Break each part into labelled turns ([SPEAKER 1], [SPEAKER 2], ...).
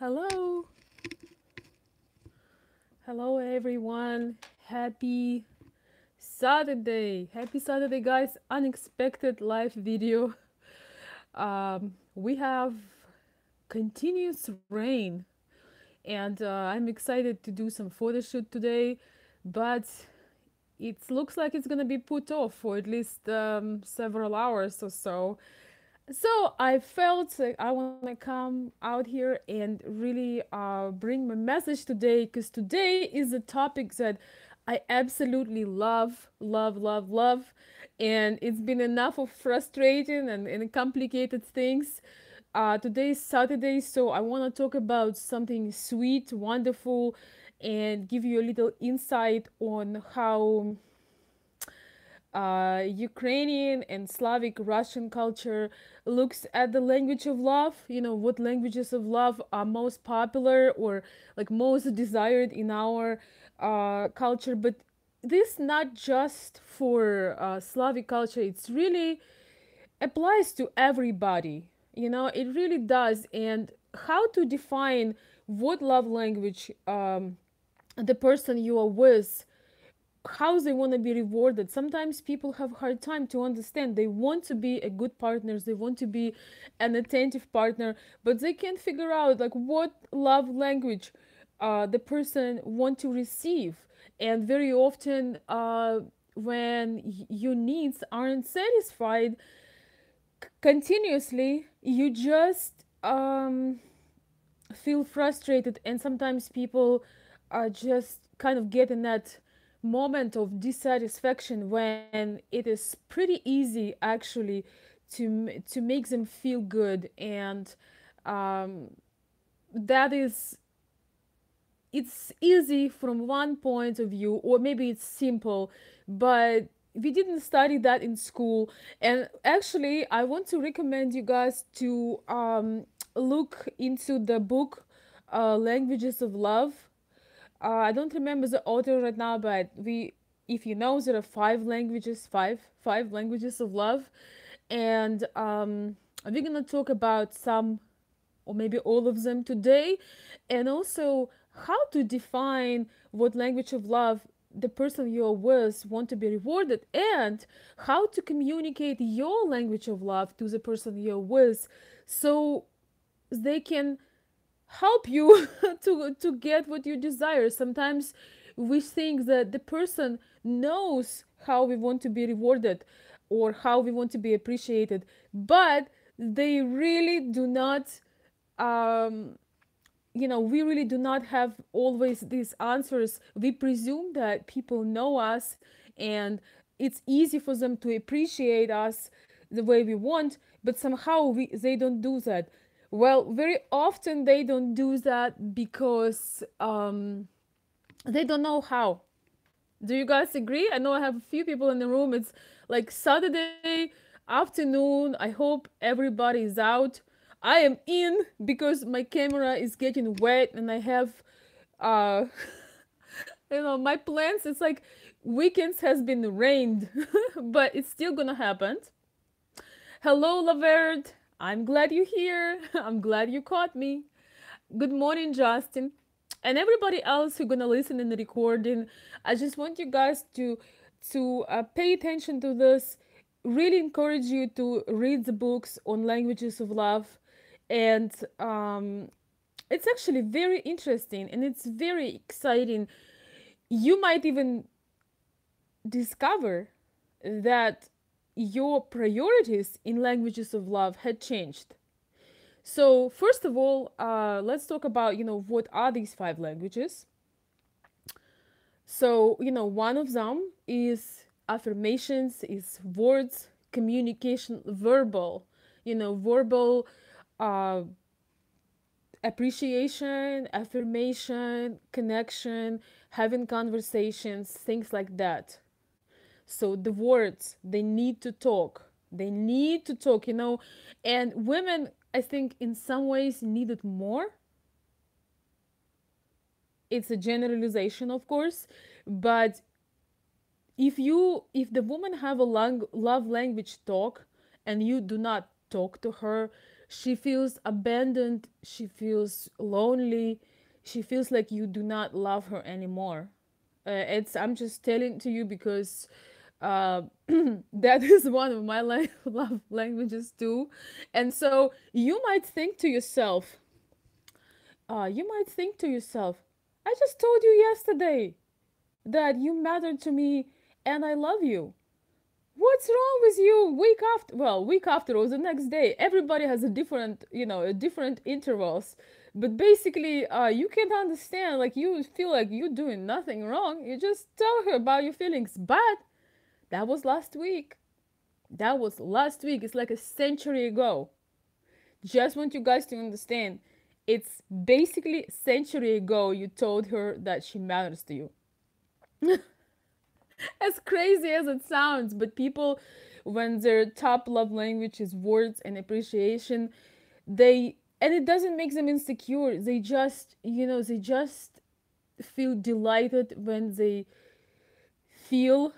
[SPEAKER 1] Hello, hello everyone. Happy Saturday, guys. Unexpected live video. We have continuous rain, and I'm excited to do some photo shoot today, but it looks like it's gonna be put off for at least several hours or so. So I felt like I want to come out here and really bring my message today because today is a topic that I absolutely love, love, love, love. And it's been enough of frustrating and complicated things. Today is Saturday, so I want to talk about something sweet, wonderful, and give you a little insight on how Ukrainian and Slavic Russian culture looks at the language of love. You know, what languages of love are most popular or like most desired in our culture. But this not just for Slavic culture, it's really applies to everybody. You know, it really does. And how to define what love language the person you are with, how they want to be rewarded. Sometimes people have hard time to understand. They want to be a good partners, they want to be an attentive partner, but they can't figure out like what love language the person want to receive. And very often when your needs aren't satisfied continuously, you just feel frustrated, and sometimes people just kind of get in that moment of dissatisfaction when it is pretty easy actually to make them feel good. And um, that is, it's easy from one point of view, or maybe it's simple, but we didn't study that in school. And actually I want to recommend you guys to look into the book Languages of Love. I don't remember the author right now, but if you know, there are five languages of love, and we're gonna talk about some or maybe all of them today, and also how to define what language of love the person you're with want to be rewarded, and how to communicate your language of love to the person you're with, so they can help you to get what you desire. Sometimes we think that the person knows how we want to be rewarded or how we want to be appreciated, but they really do not, um, we really do not have always these answers. We presume that people know us, and it's easy for them to appreciate us the way we want, but somehow they don't do that. Well, very often they don't do that because they don't know how. Do you guys agree? I know I have a few people in the room. It's like Saturday afternoon. I hope everybody is out. I am in because my camera is getting wet and I have uh my plans. It's like weekends has been rained, but it's still gonna happen. Hello, Laverde. I'm glad you're here. I'm glad you caught me. Good morning, Justin. And everybody else who's gonna listen in the recording, I just want you guys to pay attention to this. Really encourage you to read the books on languages of love, and it's actually very interesting and it's very exciting. You might even discover that your priorities in languages of love had changed. So first of all, let's talk about what are these five languages. So one of them is affirmations, is words, communication, verbal. Verbal uh, appreciation, affirmation, connection, having conversations, things like that. So the words, they need to talk. They need to talk, and women, I think, in some ways need it more. It's a generalization, of course, but if the woman have a love language talk and you do not talk to her, She feels abandoned, she feels lonely, she feels like you do not love her anymore. It's I'm just telling to you because that is one of my love languages too. And so you might think to yourself, I just told you yesterday that you matter to me and I love you. What's wrong with you? Week after or the next day. Everybody has a different, a different intervals. But basically, you can't understand. Like you feel like you're doing nothing wrong. You just tell her about your feelings. But that was last week. That was last week. It's like a century ago. Just want you guys to understand. It's basically a century ago you told her that she matters to you. As crazy as it sounds, but people, when their top love language is words and appreciation, and it doesn't make them insecure. They just feel delighted when they feel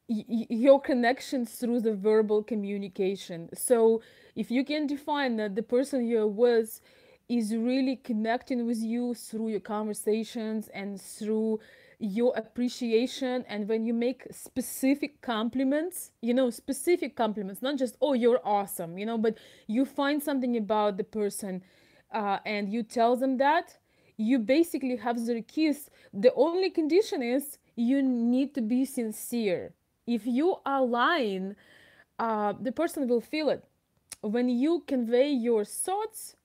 [SPEAKER 1] your connections through the verbal communication. So if you can define that the person you're with is really connecting with you through your conversations and through your appreciation, and when you make specific compliments, specific compliments, not just oh you're awesome, but you find something about the person, and you tell them that, you basically have their kiss. The only condition is you need to be sincere. If you are lying, the person will feel it. When you convey your thoughts,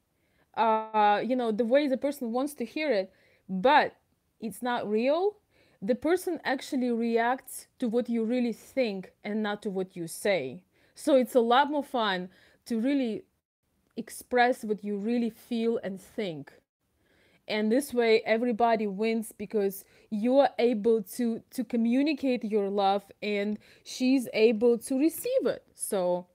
[SPEAKER 1] the way the person wants to hear it, but it's not real, the person actually reacts to what you really think and not to what you say. So it's a lot more fun to really express what you really feel and think. And this way everybody wins because you are able to communicate your love and she's able to receive it. So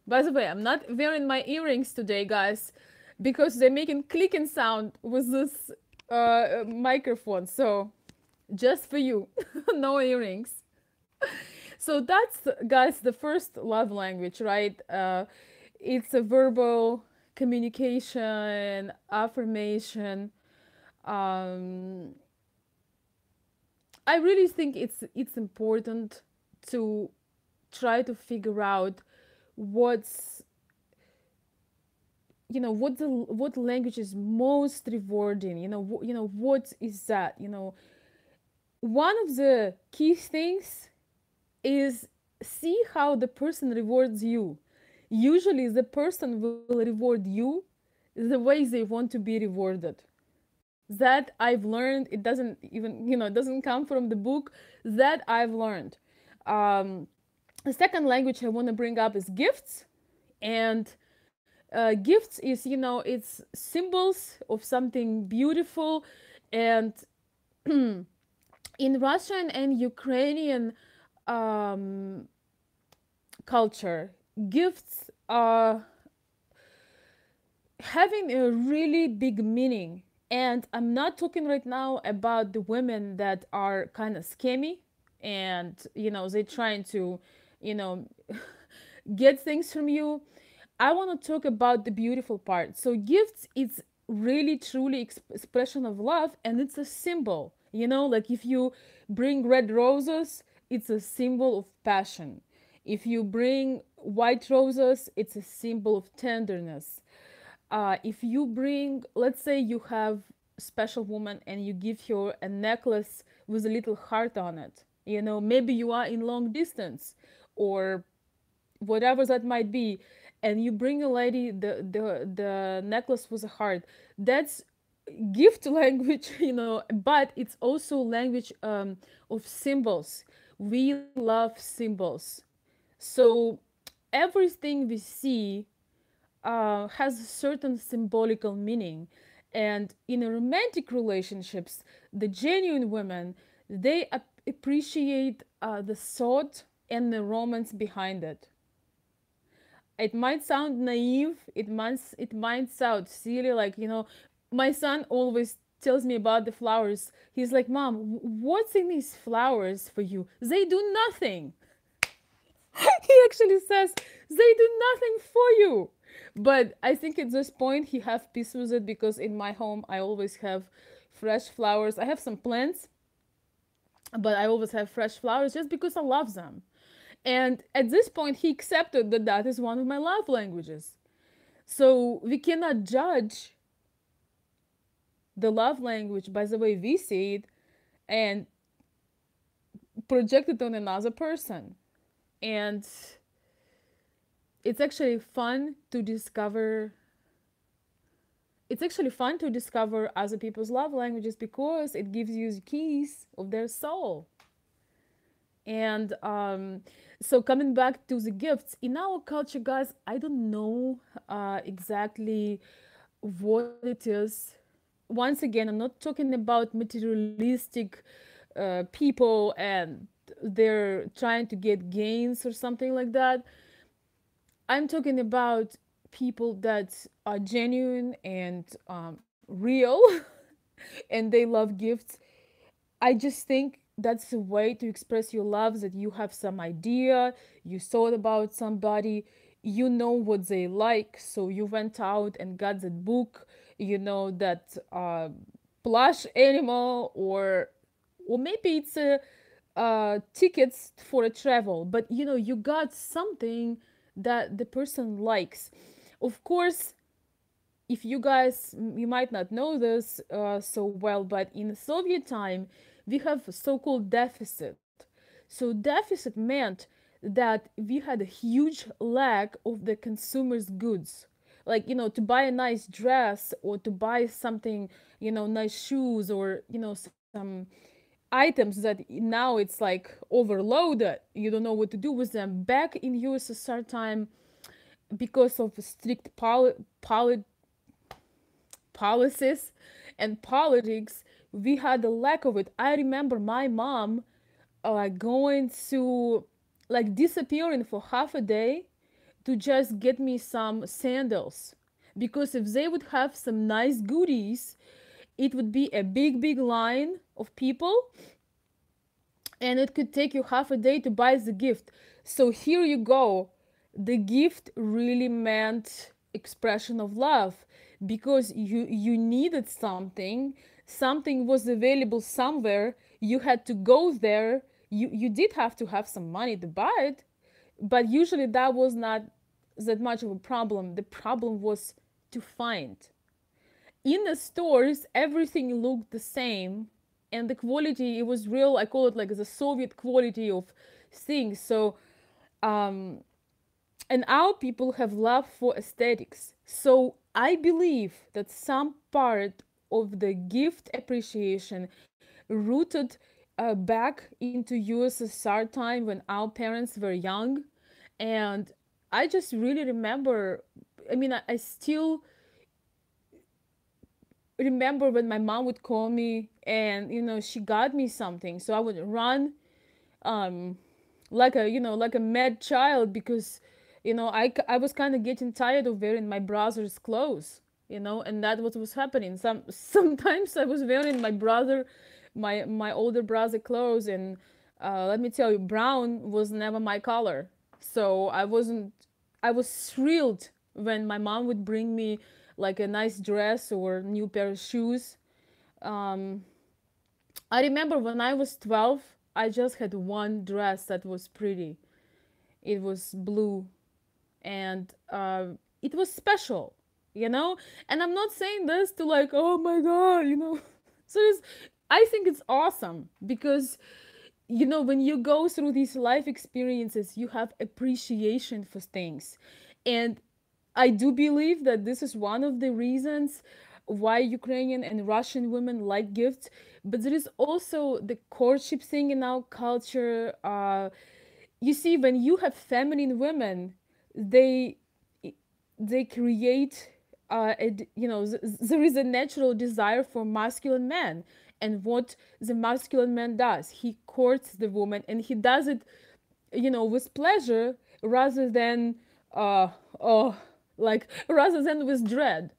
[SPEAKER 1] by the way, I'm not wearing my earrings today, guys, because they're making clicking sound with this microphone. So just for you, no earrings. So that's, guys, the first love language, right? It's a verbal communication, affirmation. Um, I really think it's important to try to figure out what's what language is most rewarding. What is that? One of the key things is see how the person rewards you. Usually the person will reward you the way they want to be rewarded. That I've learned. It doesn't even, it doesn't come from the book. That I've learned. um, the second language I want to bring up is gifts. And gifts is, it's symbols of something beautiful. And in Russian and Ukrainian um, culture, gifts are having a really big meaning. And I'm not talking right now about the women that are kind of scammy and, they're trying to, you know, get things from you. I want to talk about the beautiful part. So gifts, it's really truly expression of love, and it's a symbol. Like if you bring red roses, it's a symbol of passion. If you bring white roses, it's a symbol of tenderness. If you bring, let's say you have a special woman and you give her a necklace with a little heart on it, maybe you are in long distance or whatever that might be, and you bring a lady the necklace with a heart. That's gift language, but it's also language of symbols. We love symbols. So everything we see has a certain symbolical meaning. And in a romantic relationships, the genuine women, they appreciate the thought and the romance behind it. It might sound naive, it might sound silly, like, my son always tells me about the flowers. He's like, Mom, what's in these flowers for you? They do nothing. He actually says they do nothing for you. But I think at this point he have peace with it, because in my home I always have fresh flowers. I have some plants, but I always have fresh flowers just because I love them. And at this point he accepted that that is one of my love languages. So we cannot judge the love language by the way we see it and project it on another person. And it's actually fun to discover it's actually fun to discover other people's love languages, because it gives you the keys of their soul. And so coming back to the gifts in our culture, guys, I don't know exactly what it is. Once again, I'm not talking about materialistic people and they're trying to get gains or something like that. I'm talking about people that are genuine and real and they love gifts. I just think that's a way to express your love, that you have some idea, you thought about somebody, you know what they like, so you went out and got that book, that plush animal, or maybe it's a tickets for a travel, but you got something that the person likes. Of course, if you guys, you might not know this so well, but in Soviet time we have so-called deficit. So deficit meant that we had a huge lack of the consumer's goods, like to buy a nice dress or to buy something, nice shoes, or some items that now it's like overloaded, you don't know what to do with them. Back in USSR time, because of strict policies and politics, we had a lack of it. I remember my mom going to, like, disappearing for half a day to just get me some sandals, because if they would have some nice goodies, it would be a big line of people, and it could take you half a day to buy the gift. So here you go. The gift really meant expression of love, because you needed something. Something was available somewhere. You had to go there. You did have to have some money to buy it, but usually that was not that much of a problem. The problem was to find. In the stores everything looked the same, and the quality, it was real. I call it like the Soviet quality of things. So um and our people have love for aesthetics. So I believe that some part of the gift appreciation rooted back into USSR time when our parents were young. And I just really remember, I still remember when my mom would call me and she got me something, so I would run um like a mad child, because I was kind of getting tired of wearing my brother's clothes, and that was happening. Sometimes I was wearing my older brother clothes, and let me tell you, brown was never my color. So I was thrilled when my mom would bring me like a nice dress or new pair of shoes. um I remember when I was 12, I just had one dress that was pretty. It was blue, and it was special, you know? And I'm not saying this to like, oh my God, So I think it's awesome because, when you go through these life experiences, you have appreciation for things. And I do believe that this is one of the reasons why Ukrainian and Russian women like gifts. But there is also the courtship thing in our culture. You see, when you have feminine women, they they create there is a natural desire for masculine men. And what the masculine man does, he courts the woman, and he does it with pleasure, rather than uh oh rather than with dread.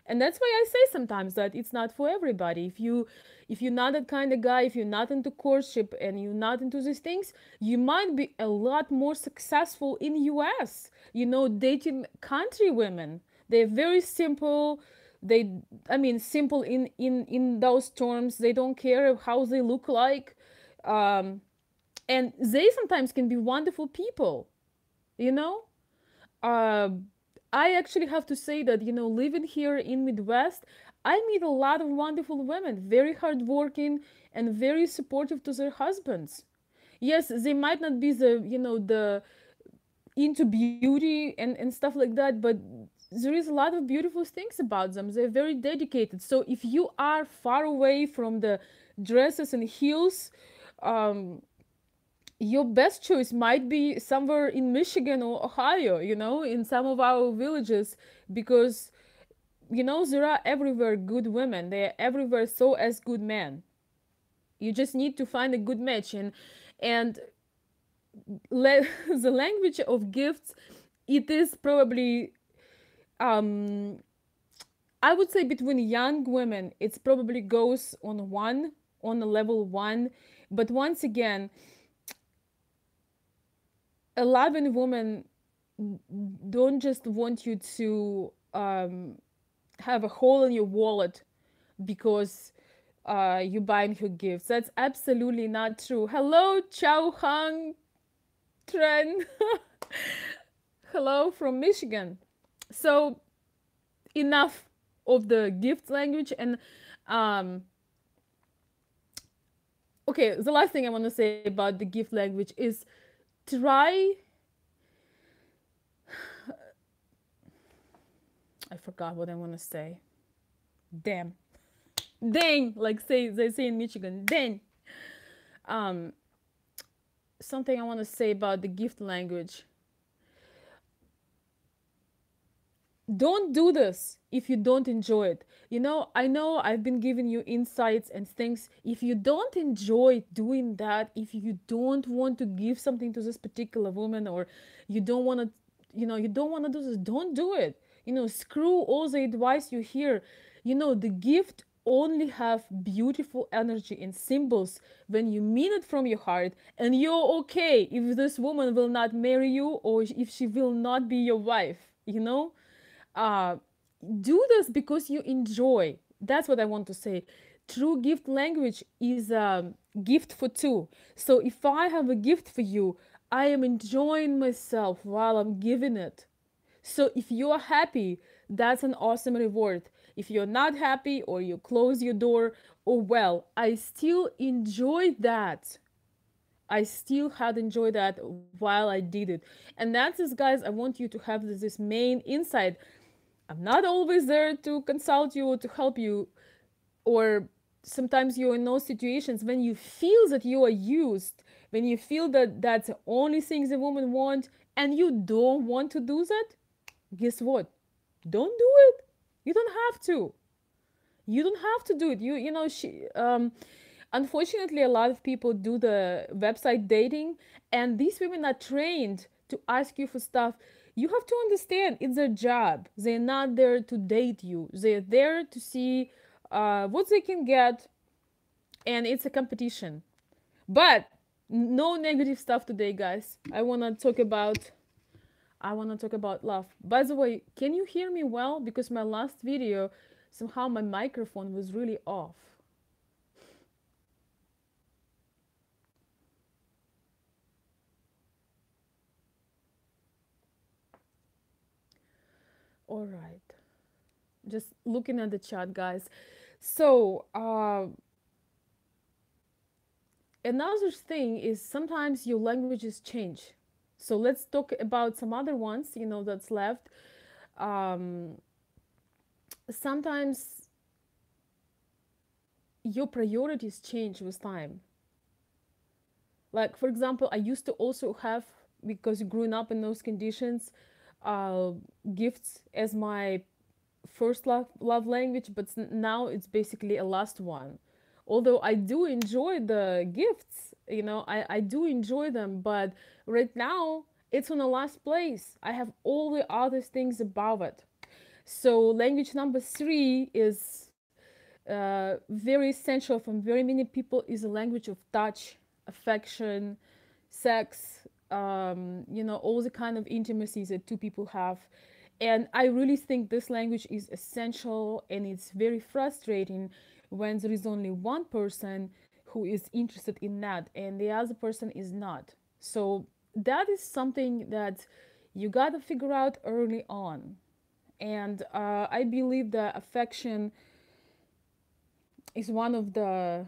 [SPEAKER 1] And that's why I say sometimes that it's not for everybody. If you're not that kind of guy, if you're not into courtship and you're not into these things, you might be a lot more successful in US, dating country women. They're very simple. They I mean simple in those terms. They don't care how they look like. Um and they sometimes can be wonderful people, you know uh, I actually have to say that, living here in Midwest, I meet a lot of wonderful women, very hardworking and very supportive to their husbands. Yes, they might not be the into beauty and stuff like that, but there is a lot of beautiful things about them. They're very dedicated. So if you are far away from the dresses and heels, um, your best choice might be somewhere in Michigan or Ohio, in some of our villages, because, there are everywhere good women. They are everywhere so as good men. You just need to find a good match. And the language of gifts, it is probably, um, I would say between young women, it probably goes on a level one. But once again, a loving woman don't just want you to have a hole in your wallet because you're buying her gifts. That's absolutely not true. Hello, Chow Hang Tren. Hello from Michigan. So enough of the gift language. And um, okay, the last thing I want to say about the gift language is try. I forgot what I want to say. Damn. Dang, like they say in Michigan. Dang. Um, something I want to say about the gift language. Don't do this if you don't enjoy it. I know I've been giving you insights and things. If you don't enjoy doing that, if you don't want to give something to this particular woman, or you don't want to, you don't want to do this, don't do it. Screw all the advice you hear. The gift only have beautiful energy and symbols when you mean it from your heart, and you're okay if this woman will not marry you, or if she will not be your wife. uh, do this because you enjoy. That's what I want to say. True gift language is a gift for two. So if I have a gift for you, I am enjoying myself while I'm giving it. So if you're happy, that's an awesome reward. If you're not happy, or you close your door, oh well, I still enjoyed that. I still had enjoyed that while I did it. And that's this, guys. I want you to have this main insight. I'm not always there to consult you or to help you, or sometimes you're in those situations when you feel that you are used, when you feel that that's the only thing the woman want, and you don't want to do that. Guess what? Don't do it. You don't have to. You don't have to do it. Unfortunately, a lot of people do the website dating, and these women are trained to ask you for stuff. You have to understand it's their job. They're not there to date you. They're there to see what they can get, and it's a competition. But no negative stuff today, guys. I want to talk about love. By the way, can you hear me well? Because my last video, somehow my microphone was really off. All right. Just looking at the chat, guys. So, another thing is sometimes your languages change. So let's talk about some other ones, that's left. Um, Sometimes your priorities change with time. Like, for example, I used to also have, because growing up in those conditions, uh, gifts as my first love language, but now it's basically a last one. Although I do enjoy the gifts, I do enjoy them, but right now it's on the last place. I have all the other things above it. So language number three is very essential from very many people, is a language of touch, affection, sex, all the kind of intimacies that two people have. And I really think this language is essential, and it's very frustrating when there is only one person who is interested in that and the other person is not. So that is something that you got to figure out early on. And I believe that affection is one of the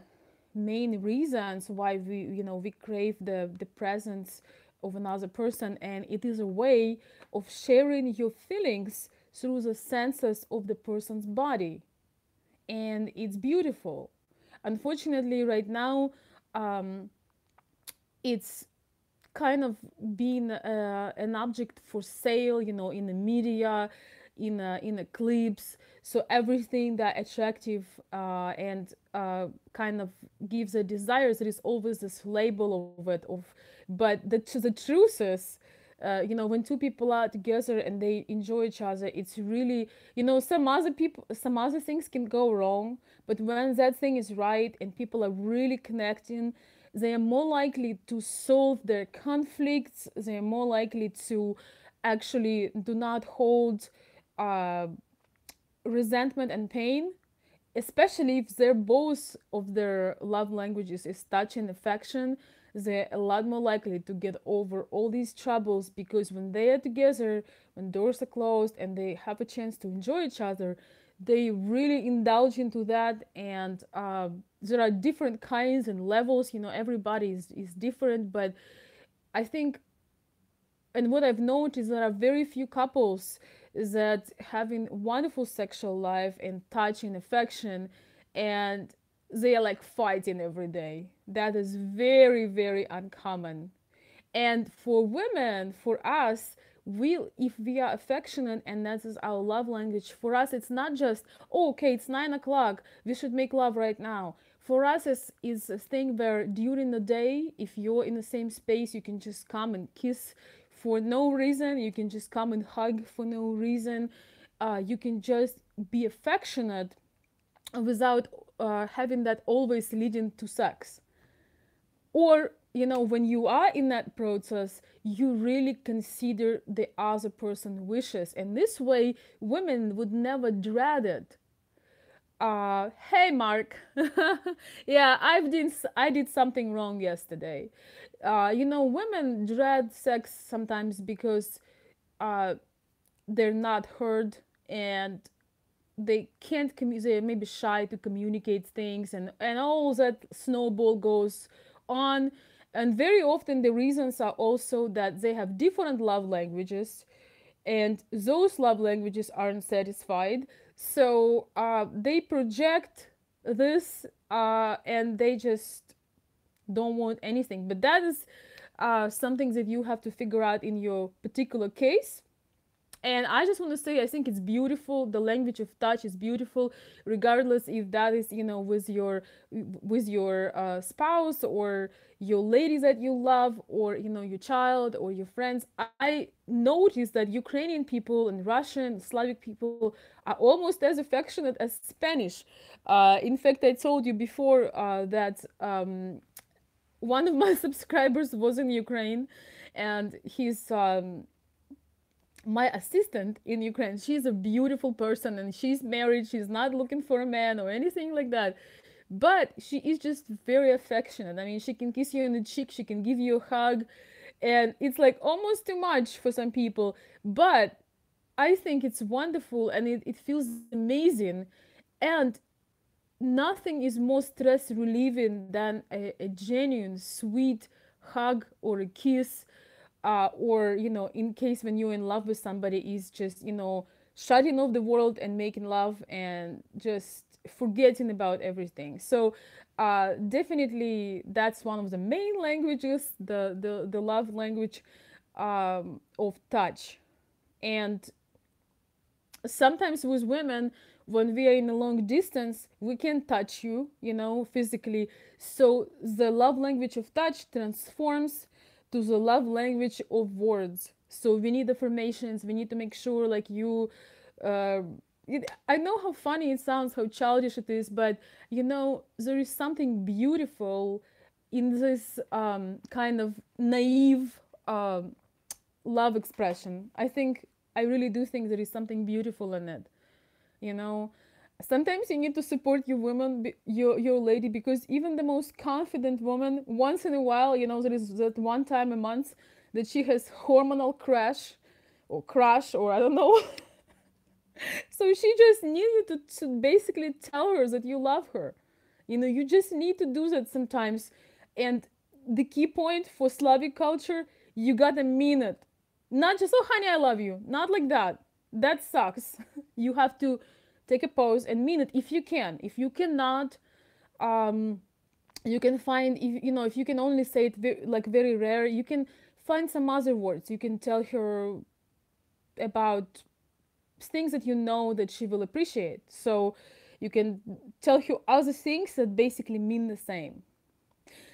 [SPEAKER 1] main reasons why we crave the presence of another person, and it is a way of sharing your feelings through the senses of the person's body, and it's beautiful. Unfortunately, right now, um, it's kind of being an object for sale, in the media, in the clips. So everything that attractive and kind of gives a desire, there is always this label of it. But the truth is, when two people are together and they enjoy each other, it's really, some other things can go wrong, but when that thing is right and people are really connecting, they are more likely to solve their conflicts. They are more likely to actually do not hold uh, resentment and pain, especially if they're both of their love languages is touch and affection. They're a lot more likely to get over all these troubles, because when they are together, when doors are closed and they have a chance to enjoy each other, they really indulge into that. And there are different kinds and levels. Everybody is different, but I think, and what I've noticed, there are very few couples that having wonderful sexual life and touch and affection, and they are like fighting every day. That is very, very uncommon. And for women, for us, if we are affectionate and that is our love language, for us it's not just, oh, okay, it's 9 o'clock, we should make love right now. For us, is a thing where during the day, if you're in the same space, you can just come and kiss for no reason. You can just come and hug for no reason. You can just be affectionate without having that always leading to sex. Or, when you are in that process, you really consider the other person's wishes. And this way, women would never dread it. Hey, Mark. Yeah, I did something wrong yesterday. Women dread sex sometimes because uh, they're not heard, and they can't they're maybe shy to communicate things, and all that snowball goes on. And very often the reasons are also that they have different love languages, and those love languages aren't satisfied. So they project this, and they just don't want anything. But that is something that you have to figure out in your particular case. And I just want to say, I think it's beautiful. The language of touch is beautiful, regardless if that is, with your spouse, or your lady that you love, or your child or your friends. I noticed that Ukrainian people and Russian, Slavic people are almost as affectionate as Spanish. In fact, I told you before that one of my subscribers was in Ukraine, and he's my assistant in Ukraine. She's a beautiful person and she's married. She's not looking for a man or anything like that. But she is just very affectionate. I mean, she can kiss you in the cheek, she can give you a hug, and it's like almost too much for some people. But I think it's wonderful, and it feels amazing. And nothing is more stress relieving than a genuine, sweet hug or a kiss, or in case when you're in love with somebody, is just shutting off the world and making love and just forgetting about everything. So definitely that's one of the main languages, the love language of touch. And sometimes with women, when we are in a long distance, we can touch you, physically. So the love language of touch transforms to the love language of words. So we need affirmations. We need to make sure, like, you Uh, I know how funny it sounds, how childish it is, but there is something beautiful in this kind of naive love expression. I really do think there is something beautiful in it. You know, sometimes you need to support your woman, your lady, because even the most confident woman, once in a while, there is that one time a month that she has hormonal crash, or I don't know. So she just needs you to basically tell her that you love her. You just need to do that sometimes. And the key point for Slavic culture, you gotta mean it. Not just, oh, honey, I love you. Not like that. That sucks. You have to take a pause and mean it if you can. If you cannot, um, you can find, if you can only say it like very rare, you can find some other words. You can tell her about things that you know that she will appreciate. So you can tell her other things that basically mean the same.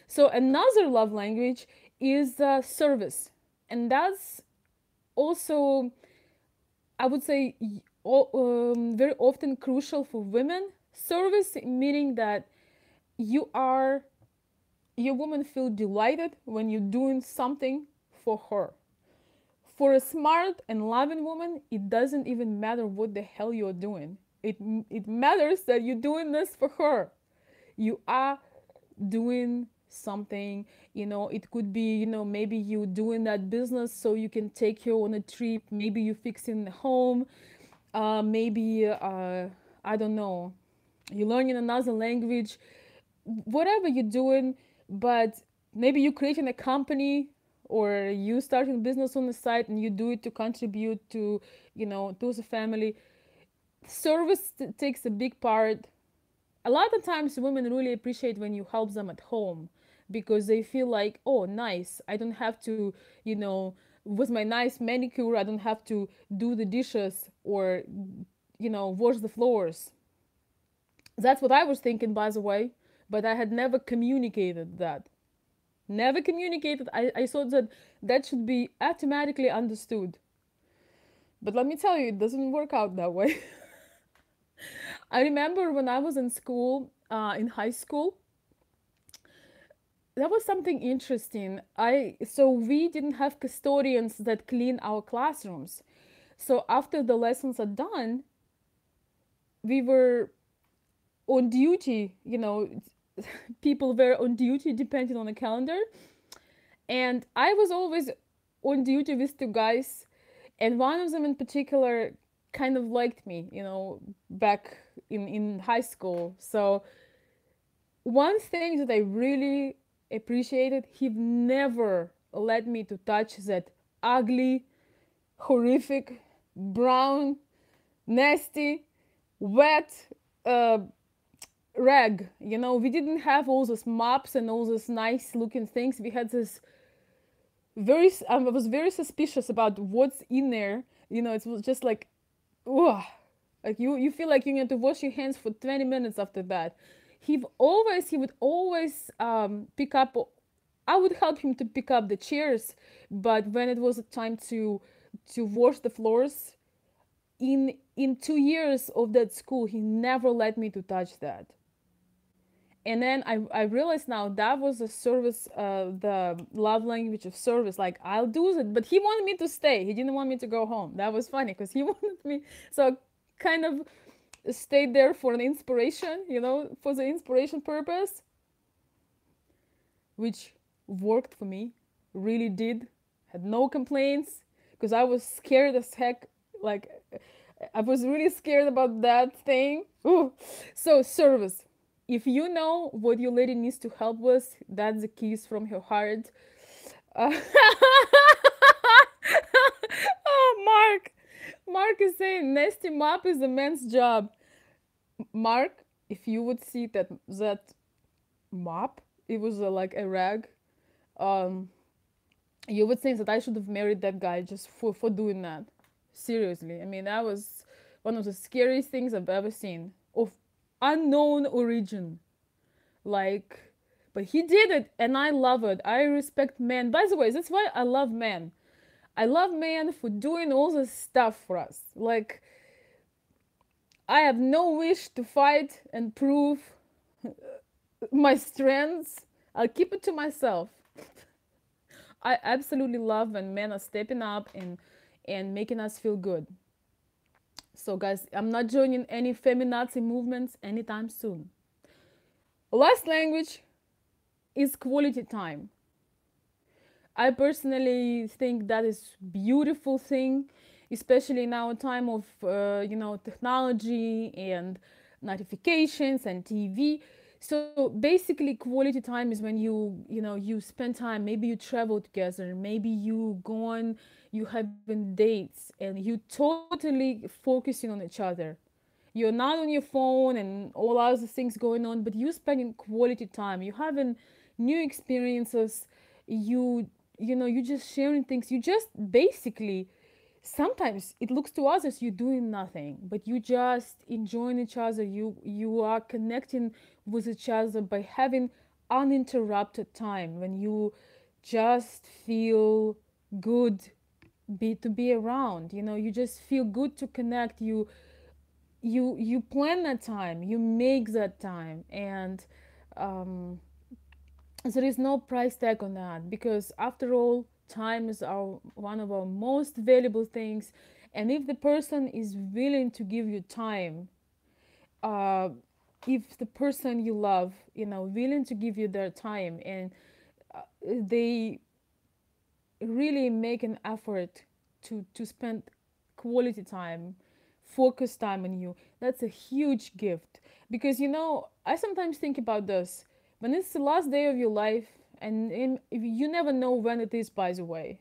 [SPEAKER 1] So another love language is service, and that's also, I would say, very often crucial for women. Service meaning that you are your woman feel delighted when you're doing something for her. For a smart and loving woman, it doesn't even matter what the hell you're doing. It matters that you're doing this for her. You are doing something. It could be, maybe you doing that business so you can take her on a trip. Maybe you fixing the home. Maybe I don't know, you're learning another language, whatever you're doing. But maybe you're creating a company, or you starting business on the side, and you do it to contribute to, to the family. Service takes a big part. A lot of times women really appreciate when you help them at home, because they feel like, oh, nice, I don't have to, with my nice manicure, I don't have to do the dishes, or wash the floors. That's what I was thinking, by the way, but I had never communicated that. Never communicated. I thought that that should be automatically understood. But let me tell you, it doesn't work out that way. I remember when I was in school, in high school, that was something interesting. So we didn't have custodians that clean our classrooms. So after the lessons are done, we were on duty. People were on duty depending on the calendar, and I was always on duty with two guys, and one of them in particular kind of liked me, back in high school. So one thing that I really appreciated, he never let me to touch that ugly, horrific, brown, nasty, wet rag. We didn't have all those mops and all those nice looking things. We had this I was very suspicious about what's in there. It was just like, ugh. Like you feel like you need to wash your hands for 20 minutes after that. He would always pick up. I would help him to pick up the chairs, but when it was time to wash the floors, in 2 years of that school, he never let me to touch that. And then I realized now that was the service, the love language of service. Like, I'll do it, but he wanted me to stay. He didn't want me to go home. That was funny because he wanted me. So I kind of stayed there for an inspiration, for the inspiration purpose, which worked for me. Really did. Had no complaints because I was scared as heck. Like, I was really scared about that thing. Ooh. So service. If you know what your lady needs to help with, that's the keys from her heart. Uh, oh, Mark is saying nasty mop is a man's job. Mark, if you would see that mop, it was like a rag. Um, you would think that I should have married that guy just for doing that. Seriously, I mean, that was one of the scariest things I've ever seen, of unknown origin. Like, but he did it, and I love it. I respect men. By the way, that's why I love men. I love men for doing all this stuff for us. Like, I have no wish to fight and prove my strengths. I'll keep it to myself. I absolutely love when men are stepping up and making us feel good. So, guys, I'm not joining any feminazi movements anytime soon. Last language is quality time. I personally think that is beautiful thing, especially in our time of technology and notifications and TV. So basically, quality time is when you spend time. Maybe you travel together. Maybe you go on, you having dates, and you totally focusing on each other. You're not on your phone and all other things going on, but you spending quality time. You having new experiences. You just sharing things. You just basically, sometimes it looks to us as you doing nothing, but you just enjoying each other. You are connecting with each other by having uninterrupted time when you just feel good to be around. You just feel good to connect. You plan that time, you make that time, and um, there is no price tag on that, because after all, time is our one of our most valuable things. And if the person is willing to give you time, uh, if the person you love, willing to give you their time, and they really make an effort to spend quality time, focus time on you, that's a huge gift. Because I sometimes think about this, when it's the last day of your life, and if you never know when it is, by the way,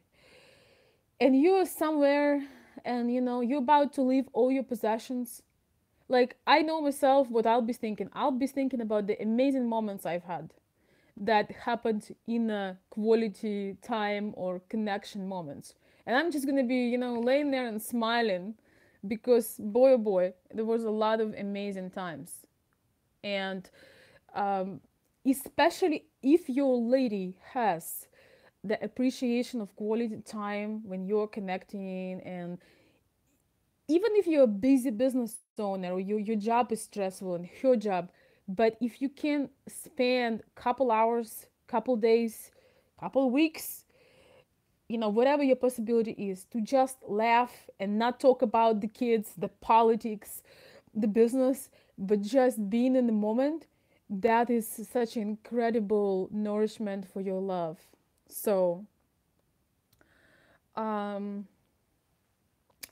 [SPEAKER 1] and you're somewhere, and you're about to leave all your possessions. Like, I know myself what I'll be thinking about the amazing moments I've had that happened in a quality time or connection moments. And I'm just gonna be, laying there and smiling, because boy oh boy, there was a lot of amazing times. And um, especially if your lady has the appreciation of quality time when you're connecting, and even if you're a busy business owner, or your job is stressful and her job, but if you can spend couple hours, couple days, couple weeks, whatever your possibility is, to just laugh and not talk about the kids, the politics, the business, but just being in the moment, that is such incredible nourishment for your love. So um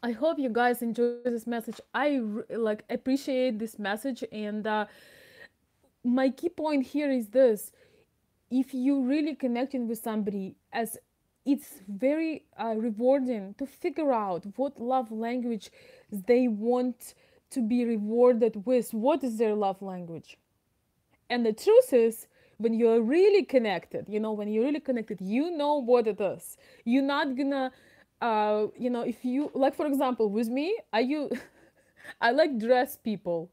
[SPEAKER 1] I hope you guys enjoy this message. Like appreciate this message, and my key point here is this: if you really connecting with somebody, as it's very rewarding to figure out what love language they want to be rewarded with. What is their love language? And the truth is, when you're really connected, you know what it is. You're not gonna, if you, like, for example, with me, I like dress people.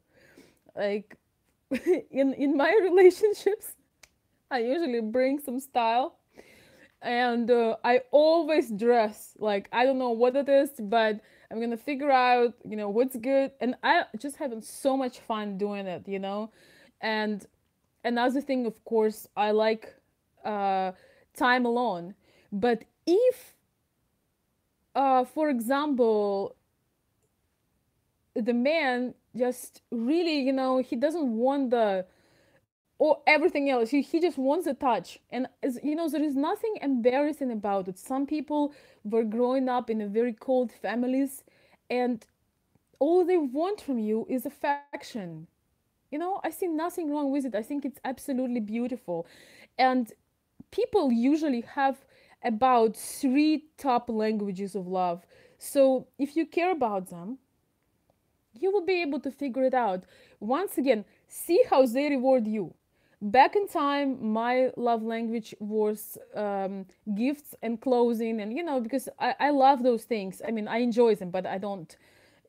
[SPEAKER 1] Like, in my relationships, I usually bring some style, and I always dress like, I don't know what it is, but I'm gonna figure out, what's good, and I just having so much fun doing it, and another thing, of course, I like uh, time alone. But if, for example, the man just really, he doesn't want the or everything else. He just wants a touch. And there is nothing embarrassing about it. Some people were growing up in a very cold families, and all they want from you is affection. I see nothing wrong with it. I think it's absolutely beautiful. And people usually have about three top languages of love. So if you care about them, you will be able to figure it out. Once again, see how they reward you. Back in time, my love language was gifts and clothing, and because I love those things. I mean, I enjoy them, but I don't.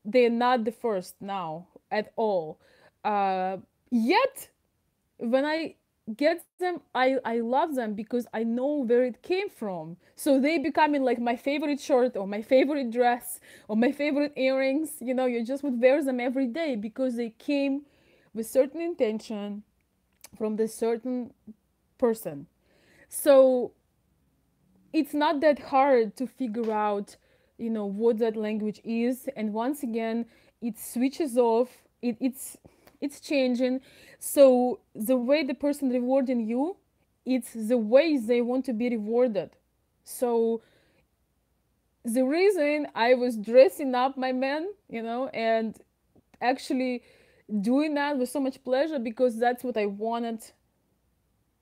[SPEAKER 1] They're not the first now at all. Yet, when I get them. I love them because I know where it came from. So they becoming like my favorite shirt or my favorite dress or my favorite earrings. You know, you just would wear them every day because they came with certain intention from the certain person. So it's not that hard to figure out, you know, what that language is. And once again, it switches off. It's changing. So the way the person rewarding you, it's the ways they want to be rewarded. So the reason I was dressing up my man, you know, and actually doing that with so much pleasure because that's what I wanted.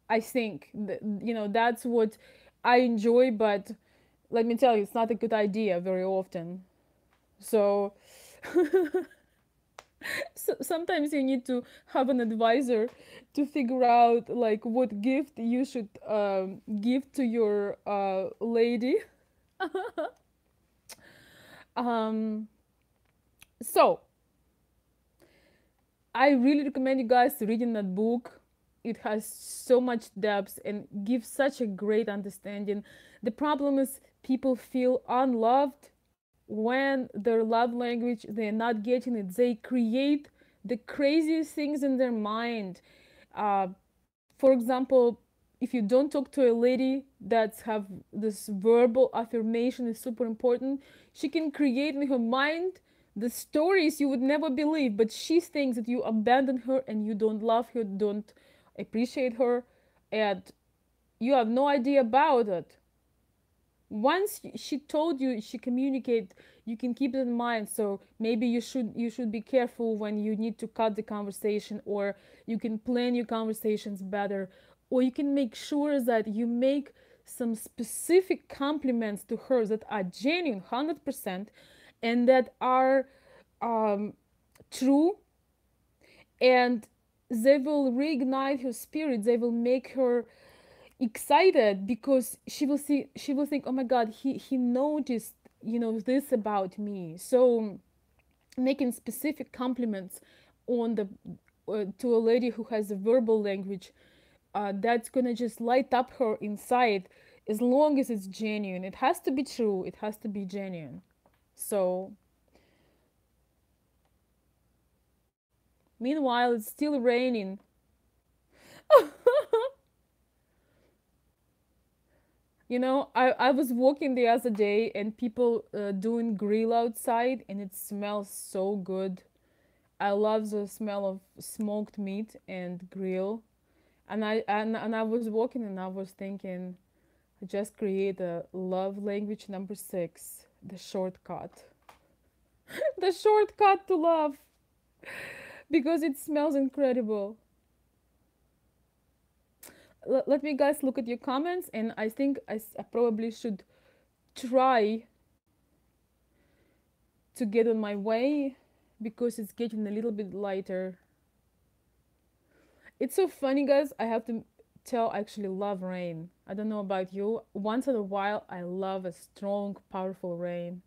[SPEAKER 1] I think you know, that's what I enjoy. But let me tell you, it's not a good idea very often. So, so sometimes you need to have an advisor to figure out like what gift you should give to your lady. um, so I really recommend you guys reading that book. It has so much depth and gives such a great understanding. The problem is people feel unloved when their love language they're not getting it. They create the craziest things in their mind. For example, if you don't talk to a lady that's have this verbal affirmation is super important, she can create in her mind the stories you would never believe, but she thinks that you abandon her and you don't love her, don't appreciate her, and you have no idea about it. Once she told you, she communicate, you can keep it in mind. So maybe you should be careful when you need to cut the conversation, or you can plan your conversations better, or you can make sure that you make some specific compliments to her that are genuine 100% and that are um, true, and they will reignite her spirit. They will make her excited because she will think, oh my god, he noticed, you know, this about me. So making specific compliments on the to a lady who has a verbal language, that's gonna just light up her inside, as long as it's genuine. It has to be true, it has to be genuine. So meanwhile it's still raining. You know, I was walking the other day and people doing grill outside, and it smells so good. I love the smell of smoked meat and grill. And I was walking and I was thinking, just create a love language number 6, the shortcut. The shortcut to love, because it smells incredible. Let me guys look at your comments, and I think I probably should try to get on my way because it's getting a little bit lighter. It's so funny, guys. I have to tell, I actually love rain. I don't know about you. Once in a while, I love a strong, powerful rain.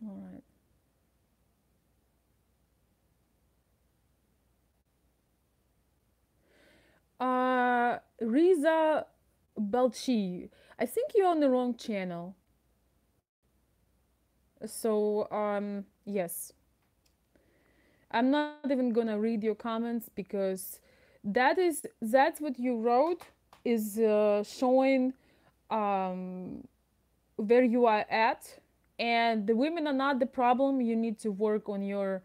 [SPEAKER 1] All right. Riza Belchi. I think you're on the wrong channel. So, yes. I'm not even gonna read your comments because that's what you wrote is showing um, where you are at, and the women are not the problem. You need to work on your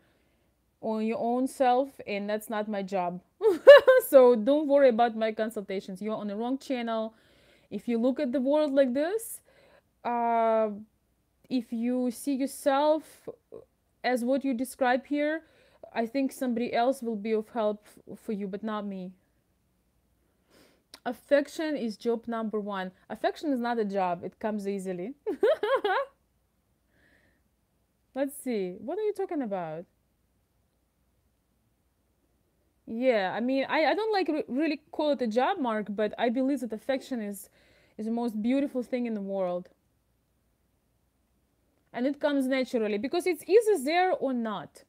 [SPEAKER 1] own self, and that's not my job. So don't worry about my consultations. You're on the wrong channel. If you look at the world like this, uh, if you see yourself as what you describe here, I think somebody else will be of help for you, but not me. Affection is job number one. Affection is not a job, it comes easily. Let's see. What are you talking about? Yeah, I mean, I don't like really call it a job, Mark, but I believe that affection is the most beautiful thing in the world. And it comes naturally because it's either there or not.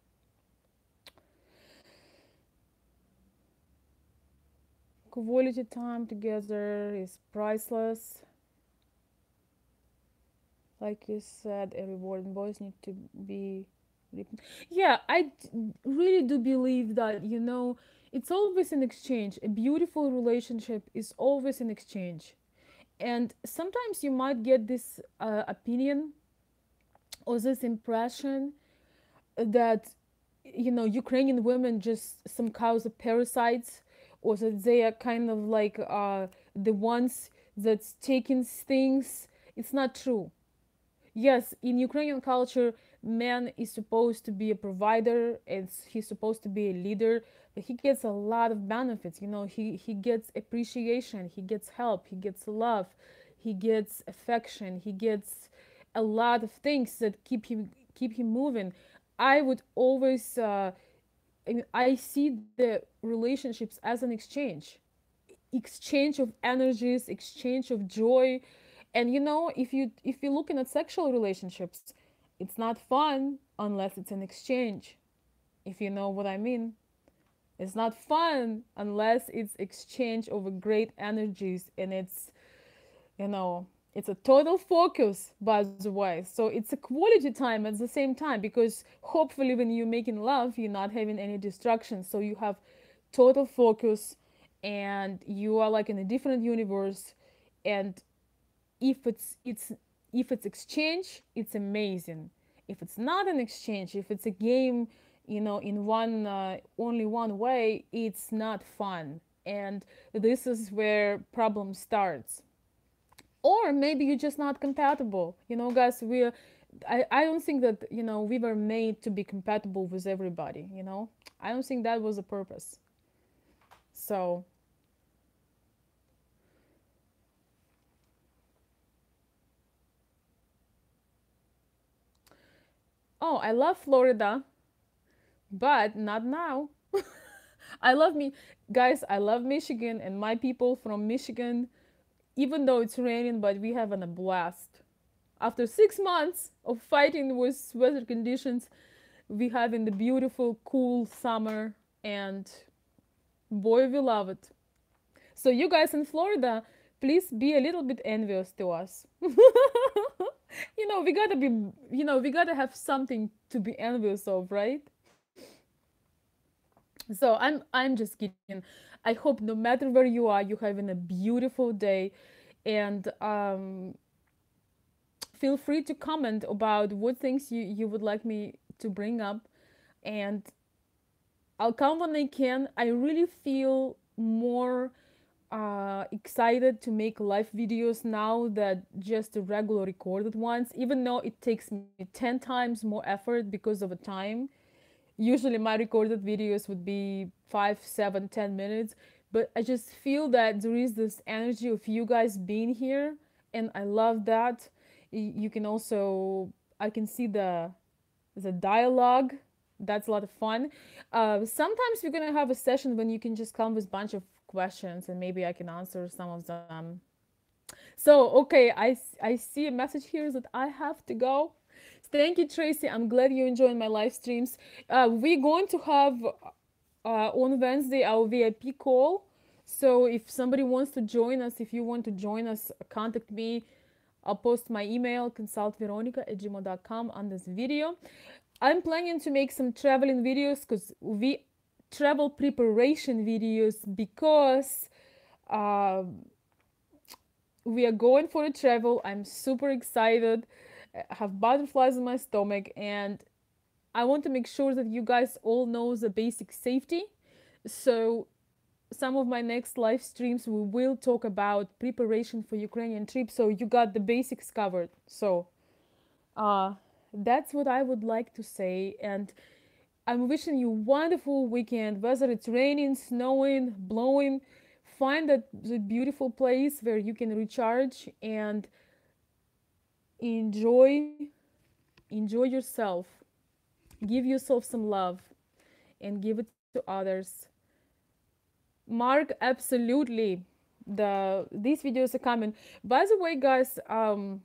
[SPEAKER 1] quality time together is priceless. Like you said, every boy and boys need to be. Yeah, really do believe that, it's always an exchange. A beautiful relationship is always an exchange. And sometimes you might get this opinion or this impression that, Ukrainian women just somehow the parasites, or that they are kind of like the ones that's taking things. It's not true. Yes, in Ukrainian culture, man is supposed to be a provider. He's supposed to be a leader, but he gets a lot of benefits. He gets appreciation, he gets help, he gets love, he gets affection, he gets a lot of things that keep him moving. I would always, I see the relationships as an exchange of energies, exchange of joy. And if you're looking at sexual relationships, it's not fun unless it's an exchange, if you know what I mean. It's not fun unless it's exchange of great energies, and you know it's a total focus, by the way. So it's a quality time at the same time, because hopefully when you're making love, you're not having any distractions, so you have total focus, and you are like in a different universe. And if it's exchange, it's amazing. If it's not an exchange, if it's a game, in one only one way, it's not fun. And this is where problem starts. Or maybe you're just not compatible. Guys, I don't think that we were made to be compatible with everybody. I don't think that was the purpose. So, oh, I love Florida, but not now. I love me, guys. I love Michigan and my people from Michigan. Even though it's raining, but we having a blast. After 6 months of fighting with weather conditions, we having the beautiful, cool summer, and boy, we love it. So you guys in Florida, please be a little bit envious to us. We gotta have something to be envious of, right? So I'm just kidding. I hope no matter where you are, you're having a beautiful day, and feel free to comment about what things you would like me to bring up, and I'll come when I can. I really feel more excited to make live videos now that just the regular recorded ones, even though it takes me 10 times more effort because of the time. Usually my recorded videos would be 5, 7, 10 minutes, but I just feel that there is this energy of you guys being here, and I love that. You can also, I can see the dialogue. That's a lot of fun. Sometimes we're gonna have a session when you can just come with a bunch of questions, and maybe I can answer some of them. So, okay, I see a message here that I have to go. Thank you, Tracy. I'm glad you enjoyed my live streams. We're going to have on Wednesday our VIP call. So if somebody wants to join us, if you want to join us, contact me. I'll post my email, consultveronika@gmail.com, on this video. I'm planning to make some traveling videos, because we travel preparation videos, because uh, we are going for a travel. I'm super excited. I have butterflies in my stomach, and I want to make sure that you guys all know the basic safety. So some of my next live streams, we will talk about preparation for Ukrainian trip, so you got the basics covered. So uh, that's what I would like to say, and I'm wishing you a wonderful weekend, whether it's raining, snowing, blowing. Find that the beautiful place where you can recharge and enjoy enjoy yourself. Give yourself some love and give it to others. Mark, absolutely. These videos are coming. By the way, guys, I'm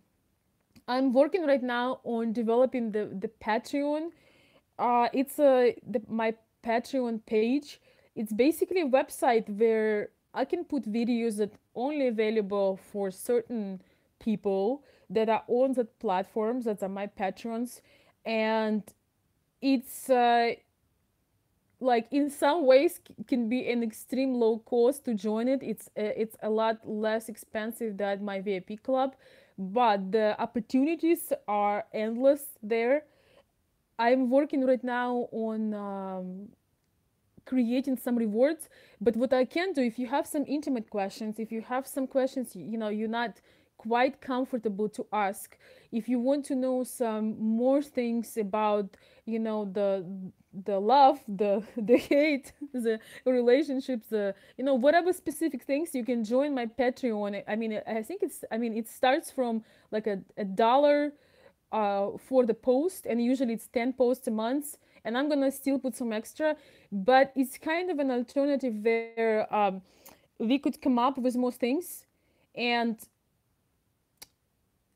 [SPEAKER 1] working right now on developing the Patreon. It's my Patreon page. It's basically a website where I can put videos that only available for certain people that are on that platforms that are my patrons, and it's like in some ways can be an extreme low cost to join it. It's a lot less expensive than my VIP club, but the opportunities are endless there. I'm working right now on creating some rewards. But what I can do, if you have some intimate questions, if you have some questions, you know, you're not quite comfortable to ask, if you want to know some more things about, you know, the love, the hate, the relationships, the, you know, whatever specific things, you can join my Patreon. I mean, I think it's, I mean, it starts from like a dollar for the post, and usually it's 10 posts a month, and I'm gonna still put some extra, but it's kind of an alternative where we could come up with more things. And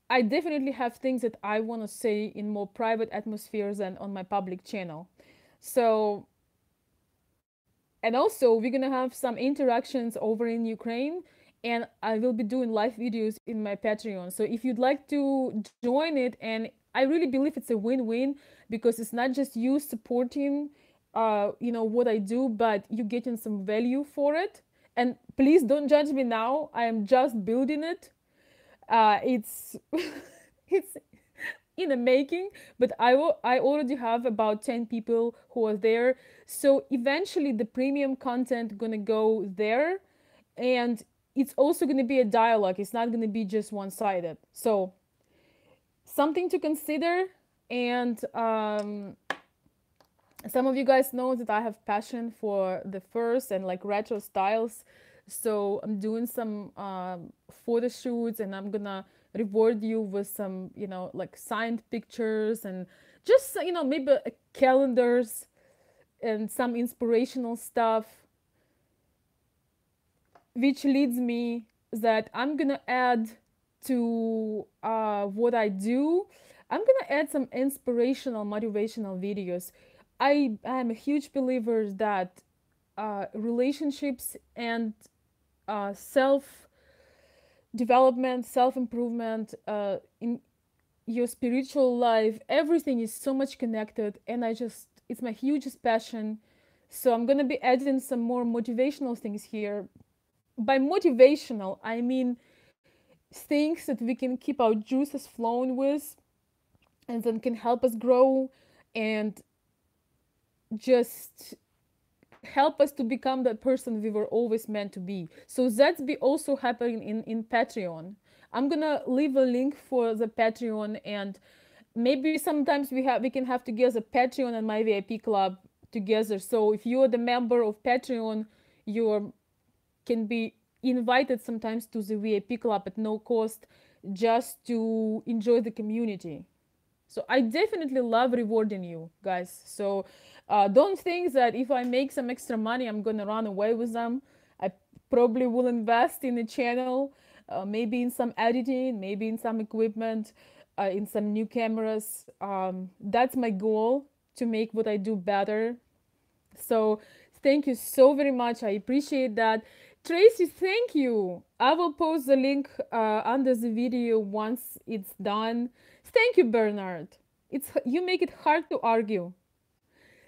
[SPEAKER 1] I definitely have things that I want to say in more private atmospheres than on my public channel. So, and also we're gonna have some interactions over in Ukraine, and I will be doing live videos in my Patreon. So if you'd like to join it, and I really believe it's a win-win, because it's not just you supporting, you know, what I do, but you getting some value for it. And please don't judge me now. I am just building it. It's it's in the making, but I already have about 10 people who are there. So eventually the premium content gonna go there, and it's also gonna be a dialogue. It's not gonna be just one-sided. So something to consider. And some of you guys know that I have passion for the furs and like retro styles. So I'm doing some photo shoots, and I'm gonna reward you with some, you know, like signed pictures, and just, you know, maybe calendars and some inspirational stuff, which leads me that I'm gonna add to what I do. I'm gonna add some inspirational, motivational videos. I am a huge believer that relationships and self development, self improvement, in your spiritual life, everything is so much connected. And I just, it's my hugest passion. So I'm gonna be adding some more motivational things here. By motivational, I mean things that we can keep our juices flowing with, and then can help us grow, and just help us to become the person we were always meant to be. So that's be also happening in Patreon. I'm gonna leave a link for the Patreon, and maybe sometimes we can have together Patreon and my VIP club together. So if you're the member of Patreon, you can be invited sometimes to the VIP club at no cost, just to enjoy the community. So I definitely love rewarding you guys. So don't think that if I make some extra money, I'm gonna run away with them. I probably will invest in the channel, maybe in some editing, maybe in some equipment, in some new cameras. That's my goal, to make what I do better. So thank you so very much. I appreciate that. Tracy, thank you. I will post the link under the video once it's done. Thank you, Bernard. It's, you make it hard to argue.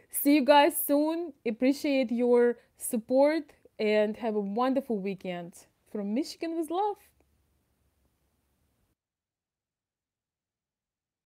[SPEAKER 1] See you guys soon. Appreciate your support, and have a wonderful weekend. From Michigan with love.